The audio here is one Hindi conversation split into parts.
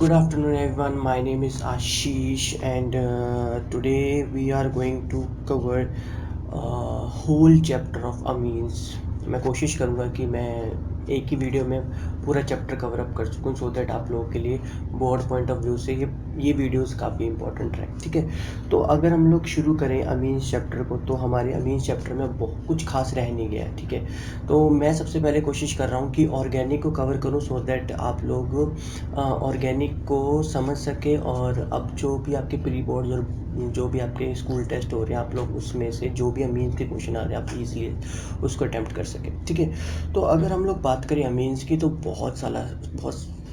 Good afternoon, everyone. My name is Ashish, and today we are going to cover whole chapter of amines. मैं कोशिश करूँगा कि मैं एक ही वीडियो में पूरा चैप्टर कवर अप कर सकूँ सो दैट आप लोगों के लिए बोर्ड पॉइंट ऑफ व्यू से ये वीडियोस काफ़ी इंपॉर्टेंट रहे। ठीक है, तो अगर हम लोग शुरू करें अमीन्स चैप्टर को, तो हमारे अमीन्स चैप्टर में बहुत कुछ खास रह नहीं गया है। ठीक है, तो मैं सबसे पहले कोशिश कर रहा हूँ कि ऑर्गेनिक को कवर करूँ सो दैट आप लोग ऑर्गेनिक को समझ सके, और अब जो भी आपके प्री बोर्ड और जो भी आपके स्कूल टेस्ट हो रहे हैं, आप लोग उसमें से जो भी अमीन्स के क्वेश्चन आ रहे हैं आप इजीली उसको अटेम्प्ट कर सकें। ठीक है, तो अगर हम लोग बात करें अमीन्स की, तो बहुत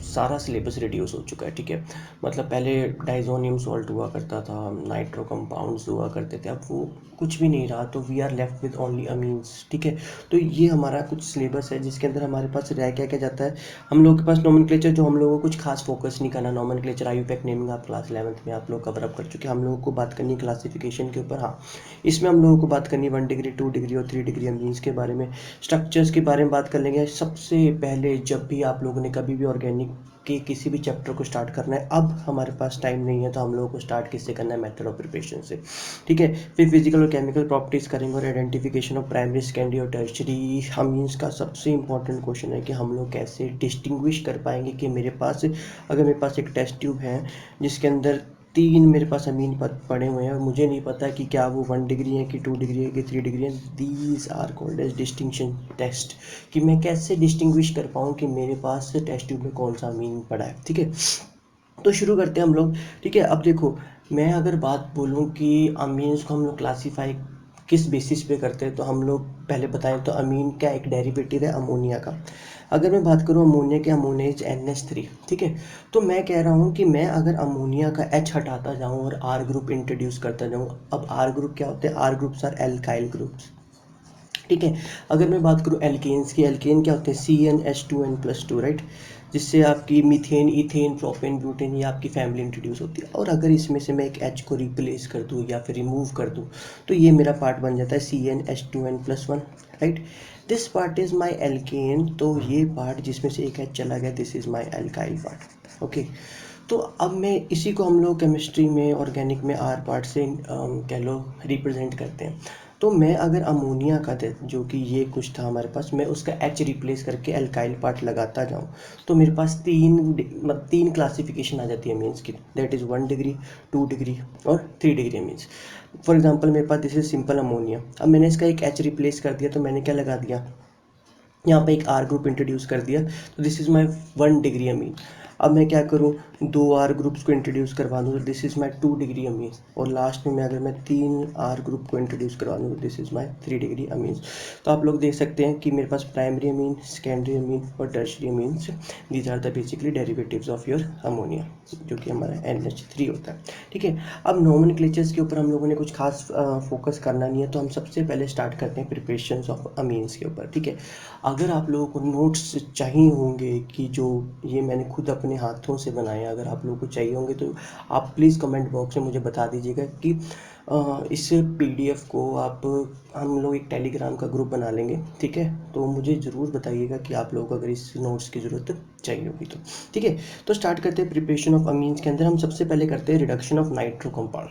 सारा सिलेबस रिड्यूस हो चुका है। ठीक है, मतलब पहले डाइजोनियम सॉल्ट हुआ करता था, नाइट्रो कंपाउंड्स हुआ करते थे, अब वो कुछ भी नहीं रहा, तो we are left with only amines. ठीक है, तो ये हमारा कुछ सिलेबस है जिसके अंदर हमारे पास रह क्या क्या जाता है। हम लोग के पास नोमेनक्लेचर, जो हम लोगों को कुछ खास फोकस नहीं करना, नोमेनक्लेचर आईयूपैक नेमिंग आप क्लास 11th में आप लोग कवर अप कर चुके हैं। हम लोगों को बात करनी है क्लासिफिकेशन के ऊपर। हाँ, इसमें हम लोगों को बात करनी है 1 डिग्री, 2 डिग्री और 3 डिग्री अमीन्स के बारे में। स्ट्रक्चर्स के बारे में बात कर लेंगे। सबसे पहले जब भी आप लोगों ने कभी भी ऑर्गेनिक के किसी भी चैप्टर को स्टार्ट करना है, अब हमारे पास टाइम नहीं है, तो हम लोगों को स्टार्ट किससे करना है, मेथड ऑफ प्रिपरेशन से। ठीक है, फिर फिजिकल और केमिकल प्रॉपर्टीज करेंगे और आइडेंटिफिकेशन ऑफ प्राइमरी, सेकेंडरी और टर्शरी अमीन्स का सबसे इंपॉर्टेंट क्वेश्चन है कि हम लोग कैसे डिस्टिंग्विश कर पाएंगे कि मेरे पास, अगर मेरे पास एक टेस्ट ट्यूब है जिसके अंदर 3 मेरे पास अमीन पड़े हुए हैं और मुझे नहीं पता कि क्या वो 1 डिग्री है कि 2 डिग्री है कि 3 डिग्री है, these are called as distinction test. कि मैं कैसे डिस्टिंग्विश कर पाऊँ कि मेरे पास टेस्ट ट्यूब में कौन सा अमीन पड़ा है। ठीक है, तो शुरू करते हैं हम लोग। ठीक है, अब देखो, मैं अगर बात बोलूँ कि अमीन्स को हम लोग क्लासीफाई किस बेसिस पे करते हैं, तो हम लोग पहले बताएं तो अमीन का एक डेरिवेटिव है अमोनिया का। अगर मैं बात करूँ अमोनिया के, अमोनिया इज NH3। ठीक है, तो मैं कह रहा हूँ कि मैं अगर अमोनिया का H हटाता जाऊँ और R ग्रुप इंट्रोड्यूस करता जाऊँ। अब R ग्रुप क्या होते हैं? R groups are alkyl groups. ठीक है, अगर मैं बात करूँ एल्केन्स की, एल्केन क्या होते हैं? CnH2n+2, राइट, जिससे आपकी मीथेन, इथेन, प्रोपेन, ब्यूटेन, ये आपकी फैमिली इंट्रोड्यूस होती है। और अगर इसमें से मैं एक H को रिप्लेस कर दूँ या फिर रिमूव कर दूँ, तो ये मेरा पार्ट बन जाता है CnH2n+1, right. This part is my alkane, तो ये पार्ट जिसमें से एक H चला गया, this is my alkyl part. Okay, तो अब मैं इसी को हम लोग केमिस्ट्री में, ऑर्गेनिक में R पार्ट से कह लो रिप्रेजेंट करते हैं। तो मैं अगर अमोनिया का जो कि ये कुछ था हमारे पास, मैं उसका H रिप्लेस करके एल्काइल पार्ट लगाता जाऊँ, तो मेरे पास तीन क्लासिफिकेशन आ जाती है मीन्स की, दैट इज़ 1 डिग्री, 2 डिग्री और 3 डिग्री मीन्स। फॉर एग्जांपल मेरे पास दिस इज सिंपल अमोनिया। अब मैंने इसका एक H रिप्लेस कर दिया, तो मैंने क्या लगा दिया, यहाँ पे एक R ग्रुप इंट्रोड्यूस कर दिया, तो दिस इज़ माई 1 डिग्री अमीन। अब मैं क्या करूँ, 2 R ग्रुप्स को इंट्रोड्यूस करवा दूँ, तो दिस इज़ माई 2 डिग्री अमीन। और लास्ट में अगर मैं 3 R ग्रुप को इंट्रोड्यूस करवा दूँ, तो this is my 3 degree amines. तो आप लोग देख सकते हैं कि मेरे पास प्राइमरी अमीन, सेकेंडरी अमीन और tertiary amines, these are the basically derivatives of your ammonia, जो कि हमारा NH3 होता है। ठीक है, अब नोमेनक्लेचर्स के ऊपर हम लोगों ने कुछ खास फोकस करना नहीं है, तो हम सबसे पहले स्टार्ट करते हैं प्रिपरेशंस ऑफ अमीन्स के ऊपर। ठीक है, अगर आप लोगों को नोट्स चाहिए होंगे कि जो ये मैंने खुद अपने हाथों से बनाए, अगर आप लोगों को चाहिए होंगे तो आप प्लीज़ कमेंट बॉक्स में मुझे बता दीजिएगा कि इस PDF को आप, हम लोग एक टेलीग्राम का ग्रुप बना लेंगे। ठीक है, तो मुझे ज़रूर बताइएगा कि आप लोगों को अगर इस नोट्स की ज़रूरत चाहिए होगी तो। ठीक है, तो स्टार्ट करते हैं प्रिपरेशन ऑफ अमीन्स के अंदर। हम सबसे पहले करते हैं रिडक्शन ऑफ नाइट्रो कंपाउंड।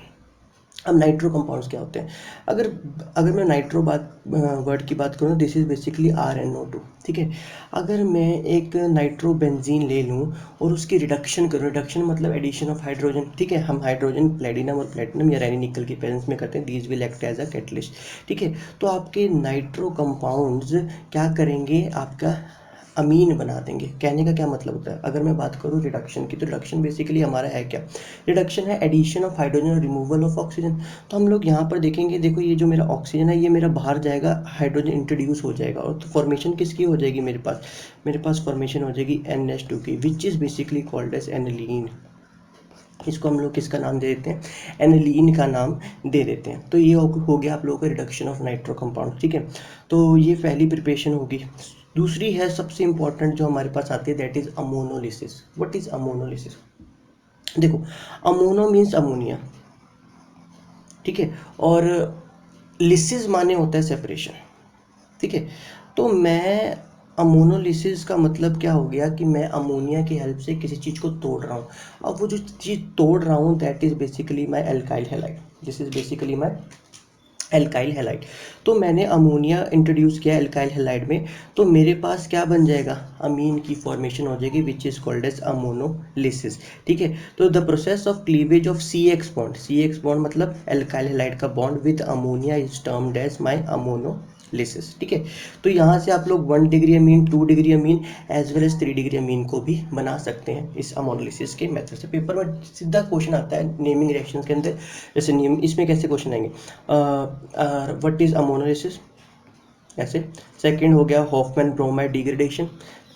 अब नाइट्रो कंपाउंड्स क्या होते हैं? अगर अगर मैं नाइट्रो वर्ड की बात करूँ, दिस इज़ बेसिकली RnO2। ठीक है, अगर मैं एक नाइट्रो बेंजीन ले लूँ और उसकी रिडक्शन करूँ, रिडक्शन मतलब एडिशन ऑफ हाइड्रोजन। ठीक है, हम हाइड्रोजन प्लेटिनम और प्लेटिनम या रैनी निकल की प्रेजेंस में करते हैं, these will act as a catalyst. ठीक है, तो आपके नाइट्रो कंपाउंड्स क्या करेंगे, आपका अमीन बना देंगे। कहने का क्या मतलब होता है? अगर मैं बात करूँ रिडक्शन की, तो रिडक्शन बेसिकली हमारा है क्या? रिडक्शन है एडिशन ऑफ हाइड्रोजन और रिमूवल ऑफ ऑक्सीजन। तो हम लोग यहाँ पर देखेंगे, देखो ये जो मेरा ऑक्सीजन है ये मेरा बाहर जाएगा, हाइड्रोजन इंट्रोड्यूस हो जाएगा, और तो फॉर्मेशन किसकी हो जाएगी मेरे पास फॉर्मेशन हो जाएगी NH2 की, which is basically called as aniline. इसको हम लोग किसका नाम दे देते हैं? एनिलीन का नाम दे देते हैं। तो ये हो गया आप लोगों का रिडक्शन ऑफ नाइट्रो कंपाउंड। ठीक है, तो ये पहली प्रिपरेशन होगी। दूसरी है सबसे इंपॉर्टेंट जो हमारे पास आती है, that is ammonolysis. What is ammonolysis? देखो, अमोनो मीन्स अमोनिया, ठीक है, और लिसिस माने होता है सेपरेशन। ठीक है, तो मैं अमोनोलिसिस का मतलब क्या हो गया कि मैं अमोनिया की हेल्प से किसी चीज़ को तोड़ रहा हूँ। अब वो जो चीज़ तोड़ रहा हूँ that is basically my alkyl halide, this is basically my alkyl halide. तो मैंने अमोनिया इंट्रोड्यूस किया एल्काइल हैलाइड में, तो मेरे पास क्या बन जाएगा, अमीन की फॉर्मेशन हो जाएगी which is called as ammonolysis. ठीक है, तो the process of cleavage of C X bond, C X bond मतलब एल्काइल हैलाइड का bond with ammonia is termed as my ammonolysis. ठीक है, तो यहाँ से आप लोग 1 degree amine, 2 degree amine as well as 3 degree amine को भी बना सकते हैं इस अमोनोलिसिस के मेथड से। पेपर में सीधा क्वेश्चन आता है नेमिंग रिएक्शंस के अंदर, जैसे नेम इसमें कैसे क्वेश्चन आएंगे, व्हाट इज अमोनोलिसिस, ऐसे। सेकंड हो गया हॉफमैन ब्रोमाइड डिग्रेडेशन,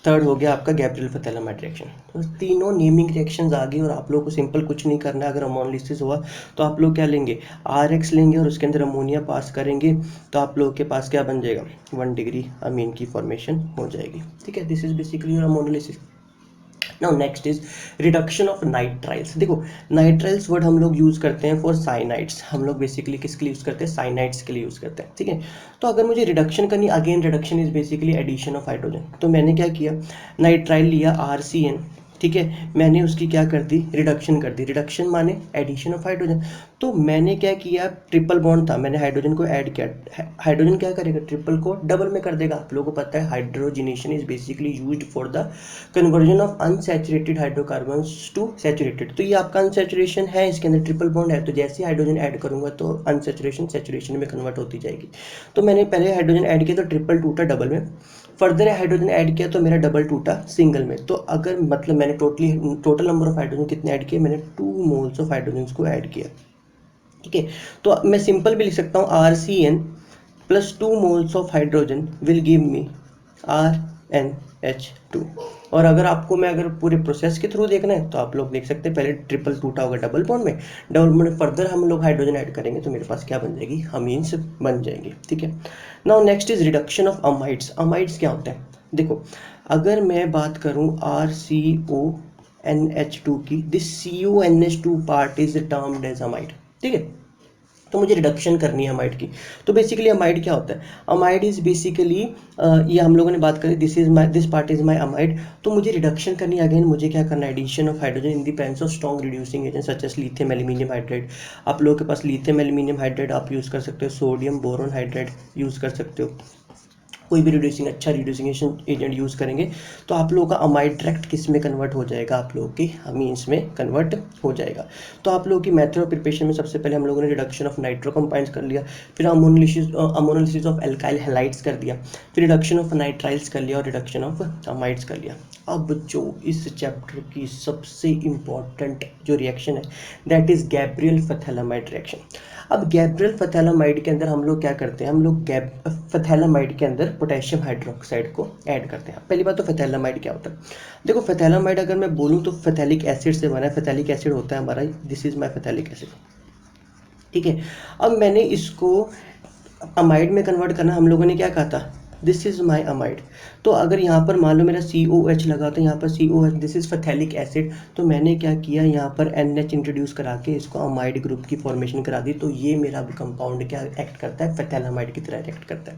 थर्ड हो गया आपका गैब्रियल फथैलामाइड रिएक्शन। तो तीनों नेमिंग रिएक्शंस आ गई और आप लोगों को सिंपल कुछ नहीं करना है। अगर अमोनोलिसिस हुआ तो आप लोग क्या लेंगे, आर एक्स लेंगे और उसके अंदर अमोनिया पास करेंगे, तो आप लोगों के पास क्या बन जाएगा, 1 डिग्री अमीन की फॉर्मेशन हो जाएगी। ठीक है, this is basically your ammonolysis. Now next is reduction of nitriles. देखो नाइट्राइल्स वर्ड हम लोग यूज़ करते हैं फॉर साइनाइड्स, हम लोग बेसिकली किसके लिए यूज़ करते हैं, साइनाइड्स के लिए यूज़ करते हैं। ठीक है, तो अगर मुझे रिडक्शन करनी, again reduction is basically addition of hydrogen, तो मैंने क्या किया, नाइट्राइल लिया RCN, ठीक है, मैंने उसकी क्या कर दी, रिडक्शन कर दी। रिडक्शन माने एडिशन ऑफ हाइड्रोजन, तो मैंने क्या किया, ट्रिपल बॉन्ड था, मैंने हाइड्रोजन को ऐड किया। हाइड्रोजन क्या करेगा, ट्रिपल को डबल में कर देगा। आप लोगों को पता है hydrogenation is basically used for the conversion of unsaturated hydrocarbons to saturated. तो ये आपका अनसैचुरेशन है, इसके अंदर ट्रिपल बॉन्ड है, तो जैसे ही हाइड्रोजन ऐड करूंगा तो अनसैचुरेशन सैचुरेशन में कन्वर्ट होती जाएगी। तो मैंने पहले हाइड्रोजन ऐड किया तो ट्रिपल टूटा डबल में, फर्दर हाइड्रोजन ऐड किया तो मेरा डबल टूटा सिंगल में। तो अगर मतलब मैंने टोटल नंबर ऑफ हाइड्रोजन कितने ऐड किए, मैंने 2 मोल्स ऑफ हाइड्रोजन को ऐड किया। ठीक है, तो मैं सिंपल भी लिख सकता हूँ RCN plus 2 moles of hydrogen will give me RNH2। और अगर आपको मैं अगर पूरे प्रोसेस के थ्रू देखना है तो आप लोग देख सकते हैं, पहले ट्रिपल टूटा होगा डबल बॉन्ड में, डबल बॉन्ड में फर्दर हम लोग हाइड्रोजन ऐड करेंगे तो मेरे पास क्या बन जाएगी, अमीन्स बन जाएंगी। ठीक है, now next is reduction of amides. Amides क्या होता है, देखो अगर मैं बात करूं RCONH2 की, this CONH2 part is termed as amide. ठीक है, तो मुझे रिडक्शन करनी है अमाइड की। तो बेसिकली अमाइड क्या होता है, अमाइड इज बेसिकली ये हम लोगों ने बात करी, this part is my amide. तो मुझे रिडक्शन करनी है, अगेन मुझे क्या करना है, addition of hydrogen in the presence of strong reducing agent such as lithium aluminium hydrate. आप लोगों के पास लिथियम एल्यूमिनियम हाइड्रेट आप यूज़ कर सकते हो, सोडियम बोरोन हाइड्रेट यूज़ कर सकते हो, कोई भी रिड्यूसिंग अच्छा रिड्यूसिंग एजेंट यूज़ करेंगे तो आप लोगों का अमाइड डायरेक्ट किस में कन्वर्ट हो जाएगा, आप लोगों की अमीन्स में कन्वर्ट हो जाएगा। तो आप लोगों की मेथड ऑफ प्रिपरेशन में सबसे पहले हम लोगों ने रिडक्शन ऑफ नाइट्रो कंपाउंड्स कर लिया, फिर अमोनोलिसिस ऑफ एल्काइल हैलाइड्स कर दिया, फिर रिडक्शन ऑफ नाइट्राइल्स कर लिया और रिडक्शन ऑफ अमाइड्स कर लिया। अब जो इस चैप्टर की सबसे इम्पॉर्टेंट जो रिएक्शन है दैट इज़ गैब्रियल फथैलामाइड रिएक्शन। अब गैब्रियल फथैलामाइड के अंदर हम लोग क्या करते हैं, हम लोग फथैलामाइड के अंदर पोटेशियम हाइड्रोक्साइड को ऐड करते हैं। पहली बात तो फथैलामाइड क्या होता है, देखो फथैलामाइड अगर मैं बोलूँ तो फथैलिक एसिड से बना है, फथैलिक एसिड होता है हमारा, दिस इज माय फथैलिक एसिड। ठीक है, अब मैंने इसको अमाइड में कन्वर्ट करना, हम लोगों ने क्या कहा था, दिस इज माई अमाइड। तो अगर यहाँ पर मान लो मेरा COH लगा तो यहाँ पर COH, दिस इज फथैलिक एसिड, तो मैंने क्या किया, यहाँ पर NH इंट्रोड्यूस करा के इसको अमाइड ग्रुप की फॉर्मेशन करा दी। तो ये मेरा कंपाउंड क्या एक्ट करता है, फथैलामाइड की तरह एक्ट करता है।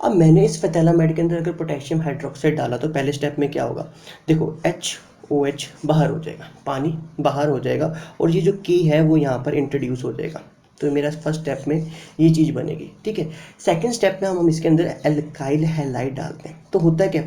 अब मैंने इस फथैलामाइड के अंदर अगर पोटेशियम हाइड्रोक्साइड डाला तो पहले स्टेप में क्या होगा, देखो HOH बाहर हो जाएगा, पानी बाहर हो जाएगा और ये जो K है वो यहाँ पर इंट्रोड्यूस हो जाएगा। तो मेरा फर्स्ट स्टेप में ये चीज़ बनेगी। ठीक है, सेकंड स्टेप में हम इसके अंदर एल्काइल हैलाइड डालते हैं, तो होता है क्या,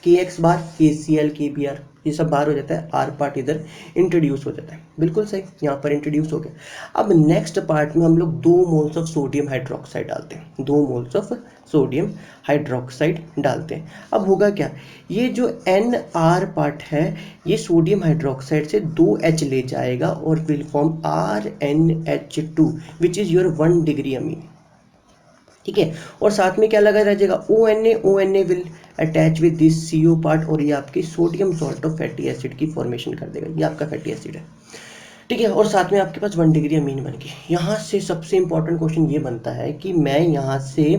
KX बार KCl KBr ये सब बाहर हो जाता है, R पार्ट इधर इंट्रोड्यूस हो जाता है। बिल्कुल सही, यहाँ पर इंट्रोड्यूस हो गया। अब नेक्स्ट पार्ट में हम लोग 2 मोल्स ऑफ सोडियम हाइड्रोक्साइड डालते हैं, 2 मोल्स ऑफ सोडियम हाइड्रोक्साइड डालते हैं। अब होगा क्या, ये जो NR पार्ट है ये सोडियम हाइड्रोक्साइड से 2H ले जाएगा और will form RNH2 which is your 1 degree अमीन। ठीक है, और साथ में क्या लगा रह जाएगा, ONA will attach with this CO part और ये आपकी sodium salt of fatty acid की फॉर्मेशन कर देगा, ये आपका फैटी एसिड है। ठीक है, और साथ में आपके पास 1 डिग्री अमीन बन गई। यहाँ से सबसे इंपॉर्टेंट क्वेश्चन ये बनता है कि मैं यहाँ से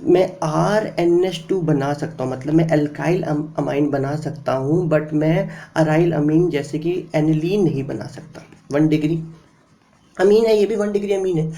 मैं RNH2 बना सकता हूँ, मतलब मैं एल्काइल अमाइन बना सकता हूँ, बट मैं अराइल अमीन जैसे कि एनिलीन नहीं बना सकता। 1 डिग्री अमीन है, ये भी 1 डिग्री अमीन है,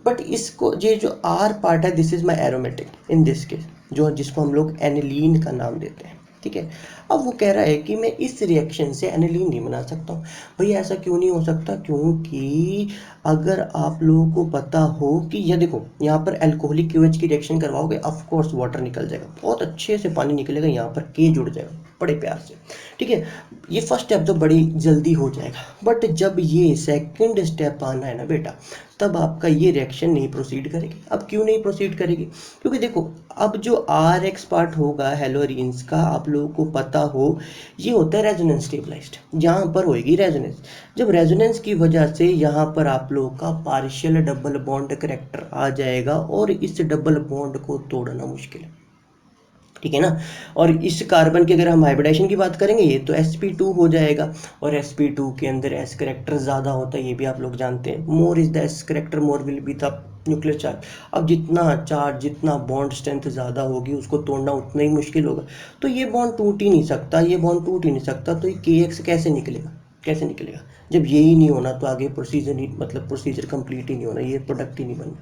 बट इसको ये जो R पार्ट है this is my aromatic in this case. जो जिसको हम लोग एनिलीन का नाम देते हैं, ठीक है। अब वो कह रहा है कि मैं इस रिएक्शन से एनिलीन नहीं बना सकता हूँ। भैया ऐसा क्यों नहीं हो सकता? क्योंकि अगर आप लोगों को पता हो कि ये देखो यहाँ पर अल्कोहलिक क्यूएच की रिएक्शन करवाओगे, ऑफ कोर्स वाटर निकल जाएगा, बहुत अच्छे से पानी निकलेगा, यहाँ पर के जुड़ जाएगा बड़े प्यार से, ठीक है। ये फर्स्ट स्टेप तो बड़ी जल्दी हो जाएगा, बट जब ये सेकंड स्टेप आना है ना बेटा, तब आपका ये रिएक्शन नहीं प्रोसीड करेगी। अब क्यों नहीं प्रोसीड करेगी? क्योंकि देखो अब जो आर एक्स पार्ट होगा हेलोरीन्स का, आप लोगों को पता हो ये होता है रेजोनेंस स्टेबलाइज्ड, यहाँ पर होएगी रेजोनेंस। जब रेजोनेंस की वजह से यहाँ पर आप लोगों का पार्शियल डबल बॉन्ड करेक्टर आ जाएगा और इस डबल बॉन्ड को तोड़ना मुश्किल है, ठीक है ना। और इस कार्बन की अगर हम हाइब्रिडाइजेशन की बात करेंगे, ये तो sp2 हो जाएगा, और sp2 के अंदर s करेक्टर ज़्यादा होता है, ये भी आप लोग जानते हैं। More is the s character more will be the nuclear charge. अब जितना चार्ज, जितना बॉन्ड स्ट्रेंथ ज़्यादा होगी, उसको तोड़ना उतना ही मुश्किल होगा। तो ये बॉन्ड टूट ही नहीं सकता, ये बॉन्ड टूट ही नहीं सकता, तो ये kx कैसे निकलेगा? कैसे निकलेगा? जब ये ही नहीं होना तो आगे प्रोसीजर नहीं, मतलब प्रोसीजर कंप्लीट ही नहीं होना, ये प्रोडक्ट ही नहीं बनना,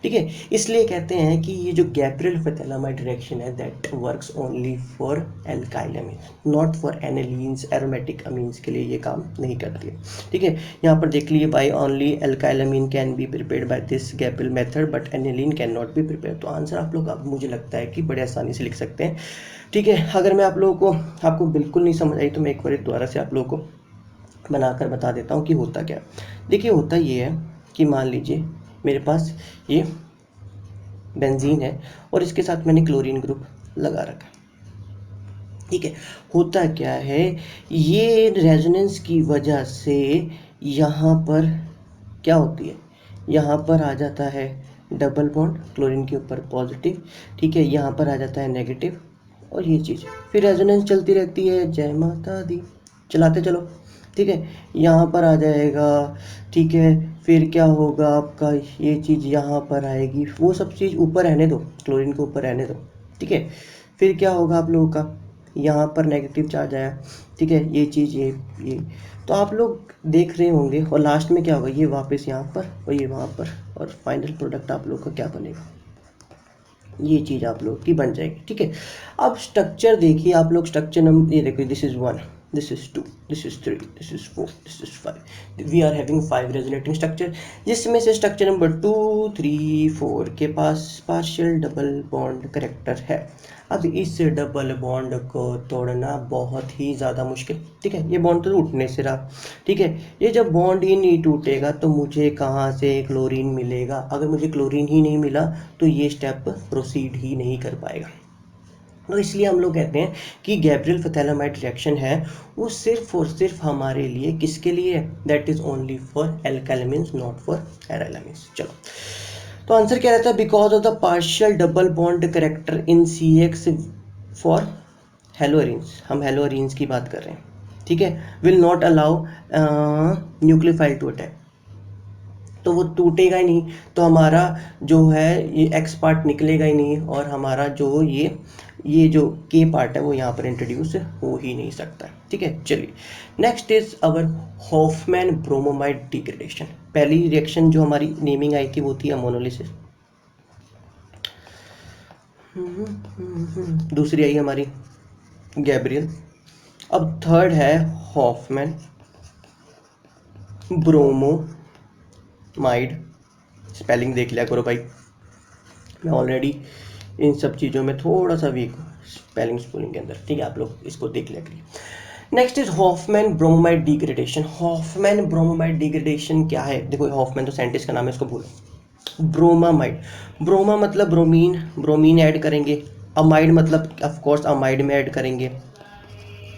ठीक है। इसलिए कहते हैं कि ये जो गैब्रियल फेथैलामाइड रिएक्शन है that works only for alkyl amines, not for anilines, aromatic amines के लिए ये काम नहीं करती है, ठीक है। यहाँ पर देख लीजिए, by only alkyl amine can be prepared by this Gabriel method but aniline can not be prepare. तो आंसर आप लोग अब मुझे लगता है कि बड़े आसानी से लिख सकते हैं, ठीक है। अगर मैं आप लोगों को, आपको बिल्कुल नहीं समझ आई तो मैं एक बार दोबारा से आप लोगों को बनाकर बता देता हूँ कि होता क्या। देखिए होता ये है कि मान लीजिए मेरे पास ये बेंजीन है और इसके साथ मैंने क्लोरीन ग्रुप लगा रखा है, ठीक है। होता क्या है, ये रेजोनेंस की वजह से यहाँ पर क्या होती है, यहाँ पर आ जाता है डबल बॉन्ड, क्लोरीन के ऊपर पॉजिटिव, ठीक है, यहाँ पर आ जाता है नेगेटिव, और ये चीज़ फिर रेजोनेंस चलती रहती है, जय माता दी, चलाते चलो, ठीक है। यहाँ पर आ जाएगा, ठीक है, फिर क्या होगा आपका, ये चीज़ यहाँ पर आएगी, वो सब चीज़ ऊपर रहने दो, क्लोरीन को ऊपर रहने दो, ठीक है। फिर क्या होगा आप लोगों का, यहाँ पर नेगेटिव चार्ज आया, ठीक है, ये चीज़ ये तो आप लोग देख रहे होंगे, और लास्ट में क्या होगा, ये वापस यहाँ पर और ये वहाँ पर, और फाइनल प्रोडक्ट आप लोग का क्या बनेगा, ये चीज़ आप लोग की बन जाएगी, ठीक है। अब स्ट्रक्चर देखिए आप लोग, स्ट्रक्चर नंबर ये देखिए, this is 1, this is 2, this is 3, this is 4, this is 5, we are having 5 resonating structure, जिसमें से स्ट्रक्चर नंबर 2, 3, 4 के पास पार्शियल डबल बॉन्ड करेक्टर है। अब इस डबल बॉन्ड को तोड़ना बहुत ही ज़्यादा मुश्किल, ठीक है। ये बॉन्ड तो टूटने से रहा, ठीक है। ये जब बॉन्ड ही नहीं टूटेगा तो मुझे कहाँ से क्लोरीन मिलेगा? अगर मुझे क्लोरीन ही नहीं मिला तो ये स्टेप प्रोसीड ही नहीं कर पाएगा। तो इसलिए हम लोग कहते हैं कि गैब्रियल फेथैलामाइड रिएक्शन है वो सिर्फ और सिर्फ हमारे लिए, किसके लिए? That is only for alkyl amines, not for aryl amines. चलो, तो आंसर क्या रहता है? Because of the partial double bond character in CX for haloarenes, हम हेलोरीन्स की बात कर रहे हैं, ठीक है, will not allow nucleophile to attack, तो वो टूटेगा ही नहीं, तो हमारा जो है ये एक्स पार्ट निकलेगा ही नहीं, और हमारा जो ये जो के पार्ट है वो यहाँ पर इंट्रोड्यूस हो ही नहीं सकता, ठीक है। चलिए, next is our Hoffmann bromamide degradation. पहली रिएक्शन जो हमारी नेमिंग आई थी वो थी अमोनोलिसिस, दूसरी आई हमारी गैब्रियल, अब थर्ड है हॉफमैन ब्रोमोमाइड। स्पेलिंग देख लिया करो भाई, मैं ऑलरेडी इन सब चीज़ों में थोड़ा सा वीक हूँ स्पेलिंग स्पेलिंग के अंदर, ठीक है, आप लोग इसको देख लिया करिए। Next is Hoffmann bromamide degradation. Hoffmann bromamide degradation क्या है? देखो, हॉफमैन तो साइंटिस्ट का नाम है, इसको भूलो। ब्रोमामाइड, ब्रोमा मतलब ब्रोमीन, ब्रोमीन ऐड करेंगे, अमाइड मतलब ऑफ कोर्स अमाइड में ऐड करेंगे,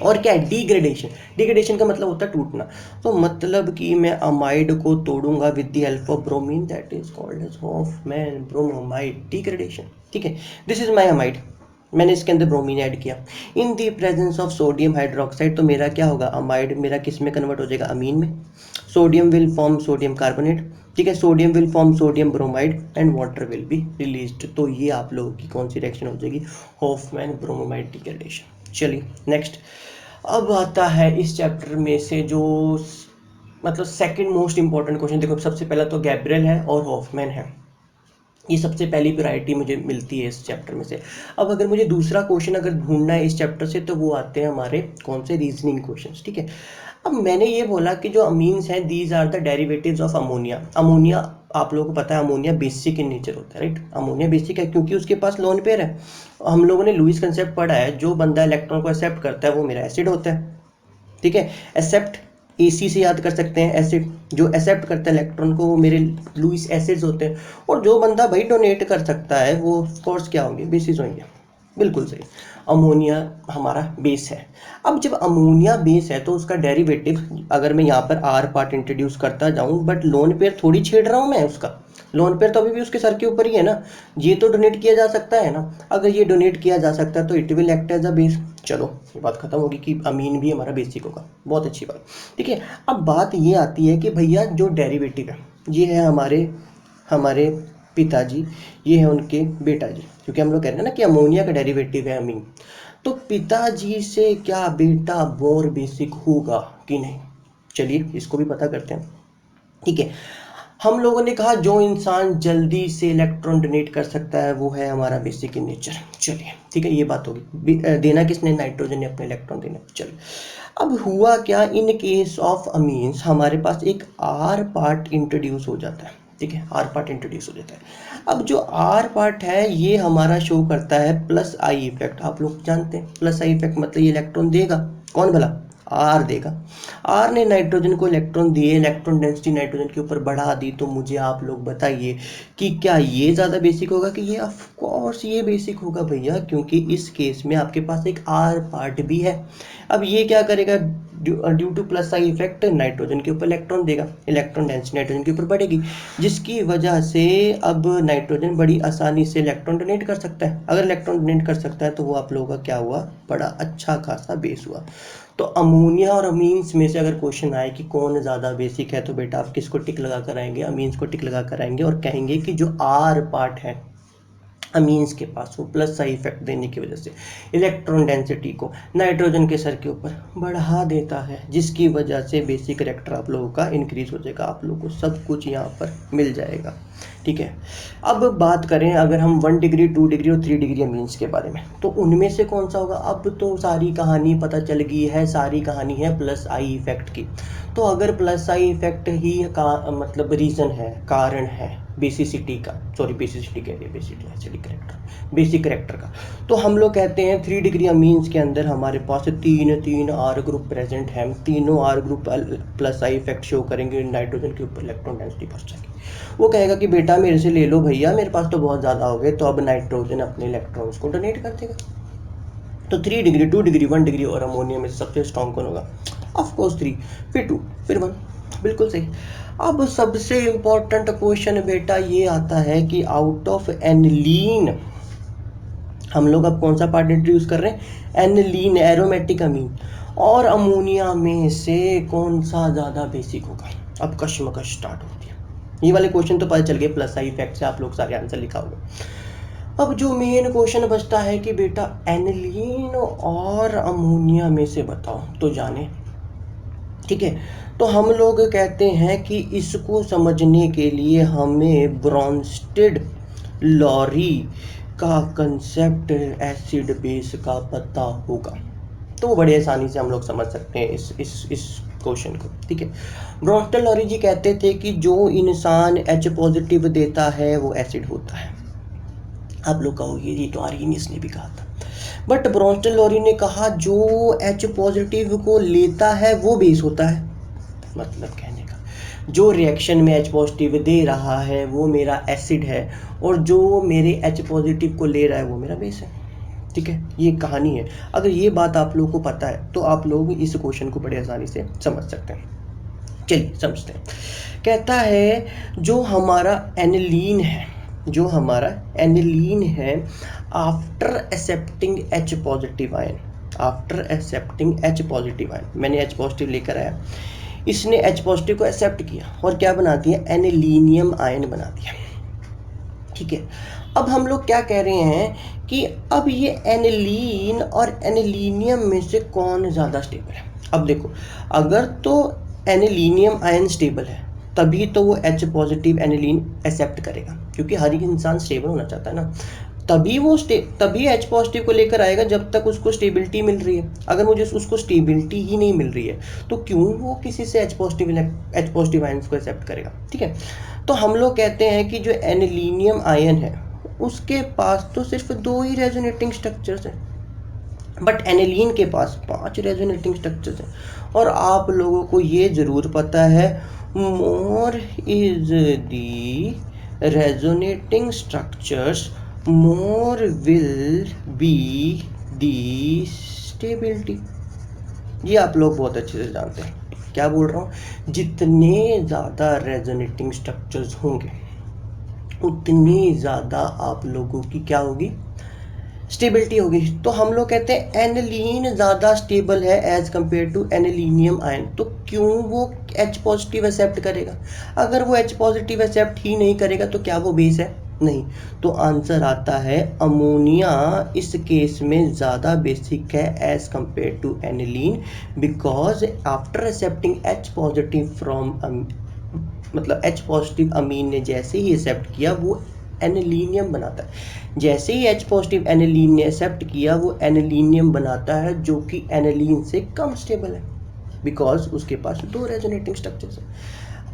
और क्या है? डिग्रेडेशन। डिग्रेडेशन का मतलब होता है टूटना, तो मतलब कि मैं अमाइड को तोड़ूंगा with the help of bromine, that is called as Hofmann bromamide degradation, ठीक है। दिस इज माय अमाइड, मैंने इसके अंदर ब्रोमीन ऐड किया इन the presence of sodium hydroxide, तो मेरा क्या होगा? अमाइड मेरा किस में कन्वर्ट हो जाएगा? अमीन में। Sodium will form sodium carbonate, ठीक है, sodium will form sodium bromide and water will be released. तो ये आप लोगों की कौन सी रिएक्शन हो जाएगी? Hoffmann bromamide degradation. चलिए नेक्स्ट, अब आता है इस चैप्टर में से जो मतलब सेकंड मोस्ट इंपॉर्टेंट क्वेश्चन। देखो, सबसे पहला तो गैब्रियल है और हॉफमैन है, ये सबसे पहली प्रायोरिटी मुझे मिलती है इस चैप्टर में से। अब अगर मुझे दूसरा क्वेश्चन अगर ढूंढना है इस चैप्टर से, तो वो आते हैं हमारे कौन से, रीजनिंग क्वेश्चंस, ठीक है। अब मैंने ये बोला कि जो अमीन्स हैं, these are the derivatives of ammonia. Ammonia, आप लोगों को पता है अमोनिया बेसिक इन नेचर होता है, राइट। अमोनिया बेसिक है क्योंकि उसके पास लोन पेयर है। हम लोगों ने लुईस कंसेप्ट पढ़ा है, जो बंदा इलेक्ट्रॉन को एक्सेप्ट करता है वो मेरा एसिड होता है, ठीक है। एक्सेप्ट एसी से याद कर सकते हैं, एसिड। जो एक्सेप्ट करता है इलेक्ट्रॉन को वो मेरे लुईस एसिड्स होते हैं। और जो बंदा भाई डोनेट कर सकता है वो कोर्स क्या होंगे, बेसिस होंगे। बिल्कुल सही। अमोनिया हमारा बेस है। अब जब अमोनिया बेस है तो उसका डेरिवेटिव, अगर मैं यहाँ पर आर पार्ट इंट्रोड्यूस करता जाऊँ, बट लोन पेयर थोड़ी छेड़ रहा हूँ मैं उसका। लोन पेयर तो अभी भी उसके सर के ऊपर ही है ना। ये तो डोनेट किया जा सकता है ना। अगर ये डोनेट किया जा सकता है तो it will act as a base. चलो ये बात खत्म होगी कि अमीन भी हमारा बेसिक होगा, बहुत अच्छी बात, ठीक है। अब बात ये आती है कि भैया जो डेरिवेटिव है, ये है हमारे हमारे पिताजी, ये है उनके बेटा जी, क्योंकि हम लोग कह रहे हैं ना कि अमोनिया का डेरिवेटिव है अमीन। तो पिताजी से क्या बेटा मोर बेसिक होगा कि नहीं, चलिए इसको भी पता करते हैं, ठीक है। हम लोगों ने कहा जो इंसान जल्दी से इलेक्ट्रॉन डोनेट कर सकता है वो है हमारा बेसिक इन नेचर। चलिए ठीक है, ये बात होगी। देना किसने, नाइट्रोजन ने अपने इलेक्ट्रॉन देना। चलिए अब हुआ क्या, इन केस ऑफ अमीन्स हमारे पास एक आर पार्ट इंट्रोड्यूस हो जाता है, ठीक है। आर पार्ट इंट्रोड्यूस हो जाता है। अब जो आर पार्ट है ये हमारा शो करता है प्लस आई इफेक्ट। आप लोग जानते हैं प्लस आई इफेक्ट मतलब ये इलेक्ट्रॉन देगा कौन भला, आर देगा। आर ने नाइट्रोजन को इलेक्ट्रॉन दिए, इलेक्ट्रॉन डेंसिटी नाइट्रोजन के ऊपर बढ़ा दी। तो मुझे आप लोग बताइए कि क्या ये ज़्यादा बेसिक होगा कि ये, ऑफ कोर्स ये बेसिक होगा भैया, क्योंकि इस केस में आपके पास एक आर पार्ट भी है। अब ये क्या करेगा, due two plus I effect nitrogen के ऊपर इलेक्ट्रॉन देगा, इलेक्ट्रॉन डेंसिटी नाइट्रोजन के ऊपर बढ़ेगी, जिसकी वजह से अब नाइट्रोजन बड़ी आसानी से इलेक्ट्रॉन डोनेट कर सकता है। अगर इलेक्ट्रॉन डोनेट कर सकता है तो वो आप लोगों का क्या हुआ, बड़ा अच्छा खासा बेस हुआ। तो अमोनिया और अमीन्स में से अगर क्वेश्चन आए कि कौन ज़्यादा बेसिक है, तो बेटा आप किसको टिक लगा कर आएंगे, अमीन्स को टिक लगा कर आएंगे और कहेंगे कि जो आर पार्ट है अमीन्स के पास, वो प्लस साई इफेक्ट देने की वजह से इलेक्ट्रॉन डेंसिटी को नाइट्रोजन के सर के ऊपर बढ़ा देता है, जिसकी वजह से बेसिक करेक्टर आप लोगों का इंक्रीज हो जाएगा। आप लोगों को सब कुछ यहाँ पर मिल जाएगा, ठीक है। अब बात करें अगर हम 1 डिग्री 2 डिग्री और 3 डिग्री अमीन्स के बारे में, तो उनमें से कौन सा होगा। अब तो सारी कहानी पता चल गई है, सारी कहानी है प्लस आई इफेक्ट की। तो अगर प्लस आई इफेक्ट ही का मतलब रीज़न है, कारण है बेसिसिटी का, सॉरी बेसिसिटी कह रही है, बेसिसिटी करेक्टर, बेसिक करेक्टर का, तो हम लोग कहते हैं 3 डिग्री अमीन्स के अंदर हमारे पास तीन आर ग्रुप प्रेजेंट हैं। तीनों R group plus I effect show करेंगे, नाइट्रोजन के ऊपर इलेक्ट्रॉन डेंसिटी बढ़ जाएगी। वो कहेगा कि बेटा मेरे से ले लो भैया, मेरे पास तो बहुत ज़्यादा हो गए। तो अब नाइट्रोजन अपने इलेक्ट्रॉन्स को डोनेट कर देगा। तो 3 डिग्री 2 डिग्री 1 डिग्री और अमोनिया में सबसे स्ट्रॉन्ग कौन होगा, ऑफ कोर्स 3, फिर 2, फिर 1, बिल्कुल सही। अब सबसे इम्पोर्टेंट क्वेश्चन बेटा ये आता है कि आउट ऑफ एनिलीन हम लोग अब कौन सा पार्ट इंट्रोड्यूस कर रहे हैं, एनिलीन एरोमेटिक अमीन, और अमोनिया में से कौन सा ज़्यादा बेसिक होगा। अब कश्मकश स्टार्ट होती है। ये वाले क्वेश्चन तो पता चल गए, प्लस आई इफेक्ट से आप लोग सारे आंसर लिखा होगा। अब जो मेन क्वेश्चन बचता है कि बेटा एनिलीन और अमोनिया में से बताओ, तो जाने, ठीक है। तो हम लोग कहते हैं कि इसको समझने के लिए हमें ब्रॉन्स्टेड लॉरी का कंसेप्ट एसिड बेस का पता होगा। तो वो बड़ी आसानी से हम लोग समझ सकते हैं इस क्वेश्चन को, ठीक है। ब्रॉन्स्टेड लॉरी जी कहते थे कि जो इंसान H पॉजिटिव देता है वो एसिड होता है। आप लोग कहोगे ये तो आर्यनियस ने भी कहा था, बट ब्रॉन्स्टेड लॉरी ने कहा जो H पॉजिटिव को लेता है वो बेस होता है। मतलब कहने का, जो रिएक्शन में H पॉजिटिव दे रहा है वो मेरा एसिड है, और जो मेरे H पॉजिटिव को ले रहा है वो मेरा बेस है, ठीक है। ये कहानी है। अगर ये बात आप लोगों को पता है तो आप लोग इस क्वेश्चन को बड़े आसानी से समझ सकते हैं। चलिए समझते हैं। कहता है जो हमारा एनिलीन है, जो हमारा एनिलीन है, after accepting H positive ion, after accepting H positive ion, मैंने H पॉजिटिव लेकर आया, इसने H पॉजिटिव को एक्सेप्ट किया और क्या बना दिया, एनिलीनियम आयन बना दिया, ठीक है। अब हम लोग क्या कह रहे हैं कि अब ये एनिलीन और एनिलीनियम में से कौन ज़्यादा स्टेबल है। अब देखो, अगर तो एनिलीनियम आयन स्टेबल है तभी तो वो H पॉजिटिव एनिलीन एक्सेप्ट करेगा, क्योंकि हर एक इंसान स्टेबल होना चाहता है ना। तभी H पॉजिटिव को लेकर आएगा जब तक उसको स्टेबिलिटी मिल रही है। अगर मुझे उसको स्टेबिलिटी ही नहीं मिल रही है तो क्यों वो किसी से H पॉजिटिव आयंस को एक्सेप्ट करेगा, ठीक है। तो हम लोग कहते हैं कि जो एनिलीनियम आयन है उसके पास तो सिर्फ 2 ही रेजोनेटिंग स्ट्रक्चर्स हैं, बट एनिलीन के पास 5 रेजोनेटिंग स्ट्रक्चर्स हैं। और आप लोगों को ये ज़रूर पता है, more is the resonating structures more will be the stability. ये आप लोग बहुत अच्छे से जानते हैं। क्या बोल रहा हूँ, जितने ज़्यादा रेजोनेटिंग स्ट्रक्चर्स होंगे उतनी ज़्यादा आप लोगों की क्या होगी, स्टेबिलिटी होगी। तो हम लोग कहते हैं एनिलीन ज़्यादा स्टेबल है as compare to anilinium ion. तो क्यों वो H पॉजिटिव एक्सेप्ट करेगा? अगर वो H पॉजिटिव एक्सेप्ट ही नहीं करेगा तो क्या वो बेस है? नहीं। तो आंसर आता है अमोनिया इस केस में ज़्यादा बेसिक है as compare to aniline, because after accepting H positive from, मतलब H पॉजिटिव अमीन ने जैसे ही एक्सेप्ट किया वो एनिलीनियम बनाता है। जैसे ही H पॉजिटिव एनिलीन ने एक्सेप्ट किया वो एनिलीनियम बनाता है, जो कि एनिलीन से कम स्टेबल है, बिकॉज उसके पास 2 रेजोनेटिंग स्ट्रक्चर्स हैं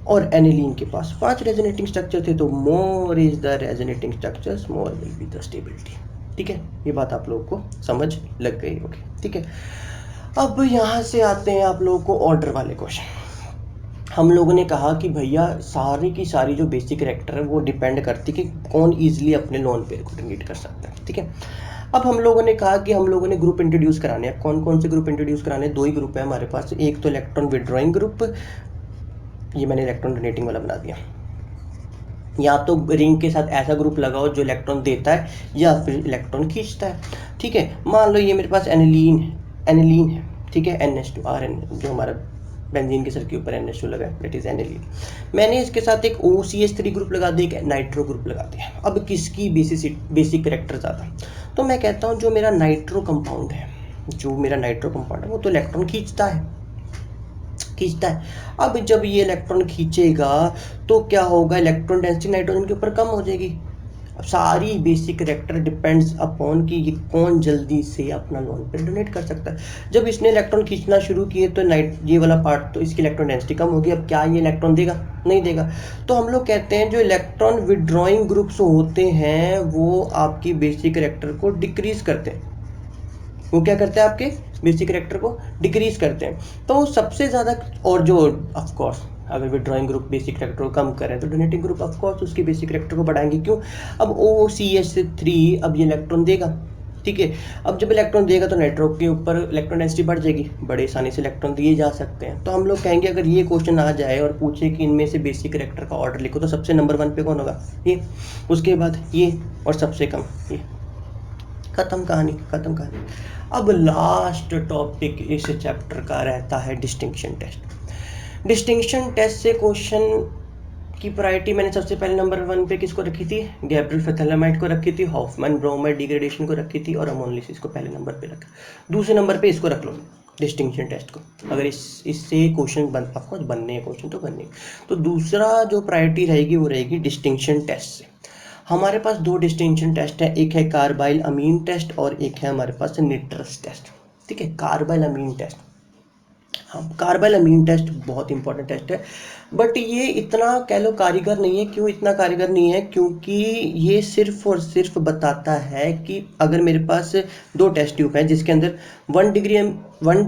और एनिलीन के पास 5 रेजोनेटिंग स्ट्रक्चर थे। तो more is the resonating structures more will be the stability, ठीक है। ये बात आप लोगों को समझ लग गई होगी, ठीक है। अब यहाँ से आते हैं आप लोगों को ऑर्डर वाले क्वेश्चन। हम लोगों ने कहा कि भैया सारी की सारी जो बेसिक कैरेक्टर है वो डिपेंड करती है कि कौन ईजिली अपने लोन पेयर को डोनेट कर सकता है, ठीक है। अब हम लोगों ने कहा कि हम लोगों ने ग्रुप इंट्रोड्यूस कराने हैं। कौन कौन से ग्रुप इंट्रोड्यूस कराने हैं? 2 ही ग्रुप है हमारे पास। एक तो इलेक्ट्रॉन विड्रॉइंग ग्रुप, ये मैंने इलेक्ट्रॉन डोनेटिंग वाला बना दिया। या तो रिंग के साथ ऐसा ग्रुप लगाओ जो इलेक्ट्रॉन देता है या फिर इलेक्ट्रॉन खींचता है, ठीक है। मान लो ये मेरे पास एनिलीन है, ठीक है, NH2 RN, जो हमारा बेंजीन के सर के ऊपर NH2 लगा है, दैट इज एनिलीन। मैंने इसके साथ एक OCH3 ग्रुप लगा दिया, एक नाइट्रो ग्रुप लगा दिया। अब किसकी बेसिक कैरेक्टर ज़्यादा? तो मैं कहता हूँ जो मेरा नाइट्रो कंपाउंड है वो तो इलेक्ट्रॉन खींचता है। अब जब ये इलेक्ट्रॉन खींचेगा तो क्या होगा, इलेक्ट्रॉन डेंसिटी नाइट्रोजन के ऊपर कम हो जाएगी। अब सारी बेसिक कैरेक्टर डिपेंड्स अपॉन कि ये कौन जल्दी से अपना लोन पेयर डोनेट कर सकता है। जब इसने इलेक्ट्रॉन खींचना शुरू किए तो ये वाला पार्ट तो इसकी इलेक्ट्रॉन डेंसिटी कम होगी। अब क्या ये इलेक्ट्रॉन देगा? नहीं देगा। तो हम लोग कहते हैं जो इलेक्ट्रॉन विड्रॉइंग ग्रुप्स होते हैं वो आपकी बेसिक कैरेक्टर को डिक्रीज करते हैं। वो क्या करते हैं, आपके बेसिक कैरेक्टर को डिक्रीज करते हैं। तो सबसे ज़्यादा, और जो ऑफ कोर्स अगर विड्रॉइंग ग्रुप बेसिक कैरेक्टर को कम करें तो डोनेटिंग ग्रुप ऑफ कोर्स उसकी बेसिक कैरेक्टर को बढ़ाएंगे। क्यों? अब OCH3 अब ये इलेक्ट्रॉन देगा, ठीक है। अब जब इलेक्ट्रॉन देगा तो नाइट्रो के ऊपर इलेक्ट्रॉन डेंसिटी बढ़ जाएगी, बड़े आसानी से इलेक्ट्रॉन दिए जा सकते हैं। तो हम लोग कहेंगे अगर ये क्वेश्चन आ जाए और पूछे कि इनमें से बेसिक कैरेक्टर का ऑर्डर लिखो, तो सबसे नंबर 1 पे कौन होगा? ये, उसके बाद ये, और सबसे कम ये। खत्म कहानी। अब लास्ट टॉपिक इस चैप्टर का रहता है डिस्टिंक्शन टेस्ट से क्वेश्चन की प्रायोरिटी मैंने सबसे पहले नंबर 1 पे किसको रखी थी? गैब्रियल फेथलेमाइड को रखी थी, हॉफमैन ब्रोमाइड डिग्रेडेशन को रखी थी, और अमोनिलिसिस को पहले नंबर पे रखा। दूसरे नंबर पे इसको रख लो, डिस्टिंक्शन टेस्ट को। अगर इससे क्वेश्चन ऑफकोर्स बनने हैं, क्वेश्चन तो बनने। तो दूसरा जो प्रायोरिटी रहेगी वो रहेगी डिस्टिंक्शन टेस्ट से। हमारे पास 2 डिस्टिंक्शन टेस्ट है, एक है कार्बाइल अमीन टेस्ट और एक है हमारे पास निट्रस टेस्ट, ठीक है। कार्बाइल अमीन टेस्ट, हाँ, कार्बाइल अमीन टेस्ट बहुत इंपॉर्टेंट टेस्ट है, बट ये इतना कह लो कारीगर नहीं है। क्यों इतना कारीगर नहीं है? क्योंकि ये सिर्फ और सिर्फ बताता है कि अगर मेरे पास 2 टेस्ट ट्यूब हैं जिसके अंदर 1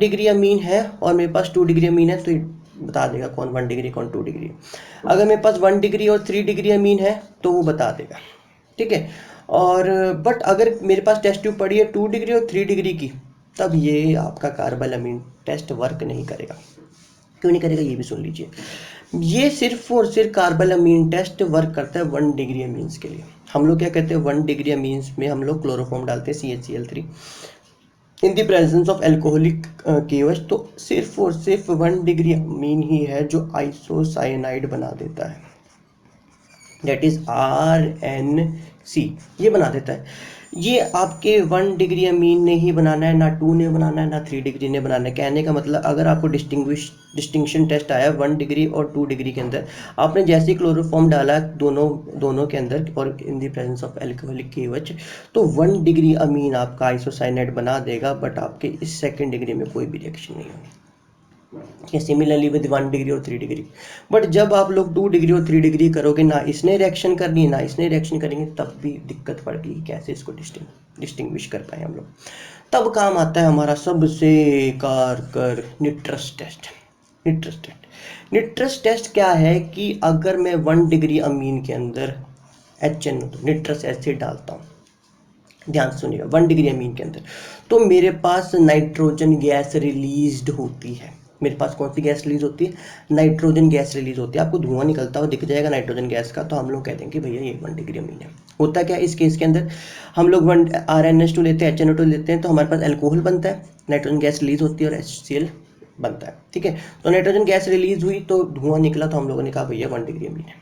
डिग्री अमीन है और मेरे पास 2 डिग्री अमीन है, तो बता देगा कौन 1 डिग्री कौन 2 डिग्री। अगर मेरे पास 1 डिग्री और 3 डिग्री अमीन है तो वो बता देगा, ठीक है। और बट अगर मेरे पास टेस्ट ट्यूब पड़ी है 2 डिग्री और 3 डिग्री की, तब ये आपका कार्बाइल अमीन टेस्ट वर्क नहीं करेगा। क्यों नहीं करेगा ये भी सुन लीजिए। ये सिर्फ और सिर्फ कार्बाइल अमीन टेस्ट वर्क करता है 1 डिग्री अमीन्स के लिए। हम लोग क्या कहते हैं, 1 डिग्री अमीन्स में हम लोग क्लोरोफॉर्म डालते हैं CHCl3 in the presence of alcoholic KOH। तो सिर्फ और सिर्फ 1 डिग्री अमीन ही है जो आइसोसाइनाइड बना देता है, दैट इज RNC, ये बना देता है। ये आपके 1 डिग्री अमीन ने ही बनाना है, ना 2 ने बनाना है, ना 3 डिग्री ने बनाना है। कहने का मतलब अगर आपको डिस्टिंक्शन टेस्ट आया 1 डिग्री और 2 डिग्री के अंदर, आपने जैसे ही क्लोरोफॉर्म डाला दोनों दोनों के अंदर और इन the presence of alcoholic KOH, तो 1 डिग्री अमीन आपका आइसोसाइनाइड बना देगा, बट आपके इस 2nd डिग्री में कोई भी रिएक्शन नहीं होगी। सिमिलरली विद 1 डिग्री और 3 डिग्री। बट जब आप लोग 2 डिग्री और 3 डिग्री करोगे, ना इसने रिएक्शन करनी ना इसने रिएक्शन करेंगे, तब भी दिक्कत पड़ती है कैसे इसको डिस्टिंग्विश कर पाए हम लोग। तब काम आता है हमारा सबसे कारगर निट्रस टेस्ट। निट्रस टेस्ट क्या है कि अगर मैं 1 डिग्री अमीन के अंदर HNO निट्रस एसिड डालता हूँ, ध्यान से सुनिएगा, 1 डिग्री अमीन के अंदर, तो मेरे पास नाइट्रोजन गैस रिलीज्ड होती है। मेरे पास कौन सी गैस रिलीज होती है? नाइट्रोजन गैस रिलीज होती है। आपको धुआं निकलता हुआ दिख जाएगा नाइट्रोजन गैस का, तो हम लोग कह देंगे कि भैया ये 1 डिग्री अमीन है। होता क्या है इस केस के अंदर, हम लोग RNH2 लेते हैं, HNO2 लेते हैं, तो हमारे पास अल्कोहल बनता है, नाइट्रोजन गैस रिलीज होती है और HCl बनता है। ठीक है, तो नाइट्रोजन गैस रिलीज हुई तो धुआं निकला, तो हम लोगों ने कहा भैया 1 डिग्री अमीन है।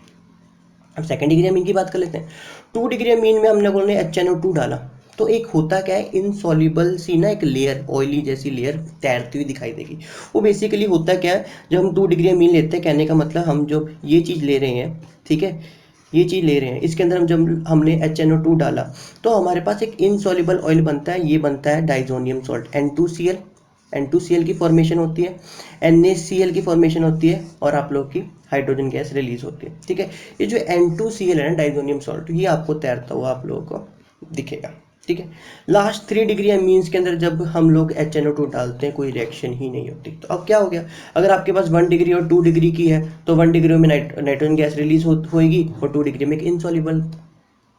अब 2nd डिग्री अमीन की बात कर लेते हैं। 2 डिग्री अमीन में हम लोगों ने HNO2 डाला, तो एक होता क्या है, इनसॉल्युबल सी ना एक लेयर, ऑयली जैसी लेयर तैरती हुई दिखाई देगी। वो बेसिकली होता क्या है, जब हम 2 डिग्री अमीन लेते हैं, कहने का मतलब हम जब ये चीज़ ले रहे हैं, ठीक है, ये चीज़ ले रहे हैं, इसके अंदर हम जब हमने HNO2 डाला, तो हमारे पास एक इनसॉल्युबल ऑयल बनता है, ये बनता है डाइजोनियम सॉल्ट N2Cl की फॉर्मेशन होती है, NaCl की फॉर्मेशन होती है, और आप लोग की हाइड्रोजन गैस रिलीज होती है। ठीक है, ये जो N2Cl है ना, डाइजोनियम सॉल्ट, ये आपको तैरता हुआ आप लोगों को दिखेगा। ठीक है, लास्ट 3 डिग्री अमीन्स के अंदर जब हम लोग HNO2 डालते हैं, कोई रिएक्शन ही नहीं होती। तो अब क्या हो गया, अगर आपके पास 1 डिग्री और 2 डिग्री की है, तो 1 डिग्री में नाइट्रोजन गैस रिलीज होगी, और 2 डिग्री में एक इनसॉल्युबल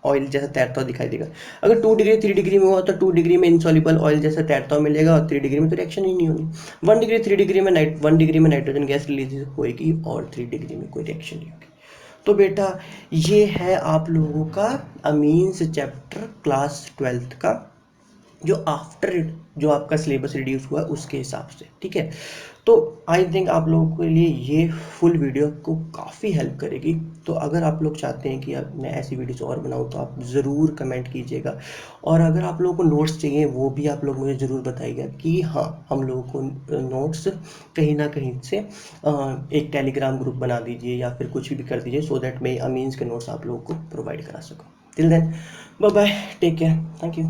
ऑयल जैसा तैरता हुआ दिखाई देगा। अगर 2 डिग्री 3 डिग्री में हुआ, तो 2 डिग्री में इनसॉल्युबल ऑयल जैसा तैरता हुआ मिलेगा, और 3 डिग्री में तो रिएक्शन ही नहीं होगी। 1 डिग्री में नाइट्रोजन गैस रिलीज होगी, और 3 डिग्री में कोई रिएक्शन नहीं होगी। तो बेटा ये है आप लोगों का अमीन्स चैप्टर क्लास 12th का, जो आफ्टर जो आपका सिलेबस रिड्यूस हुआ उसके हिसाब से। ठीक है, तो आई थिंक आप लोगों के लिए ये फुल वीडियो को काफ़ी हेल्प करेगी। तो अगर आप लोग चाहते हैं कि अब मैं ऐसी वीडियोस और बनाऊं, तो आप ज़रूर कमेंट कीजिएगा, और अगर आप लोगों को नोट्स चाहिए वो भी आप लोग मुझे ज़रूर बताइएगा कि हाँ, हम लोगों को नोट्स कहीं ना कहीं से एक टेलीग्राम ग्रुप बना दीजिए, या फिर कुछ भी कर दीजिए, सो दैट मैं अमीन्स के नोट्स आप लोगों को प्रोवाइड करा सकूँ। Till then bye bye, take care, thank you.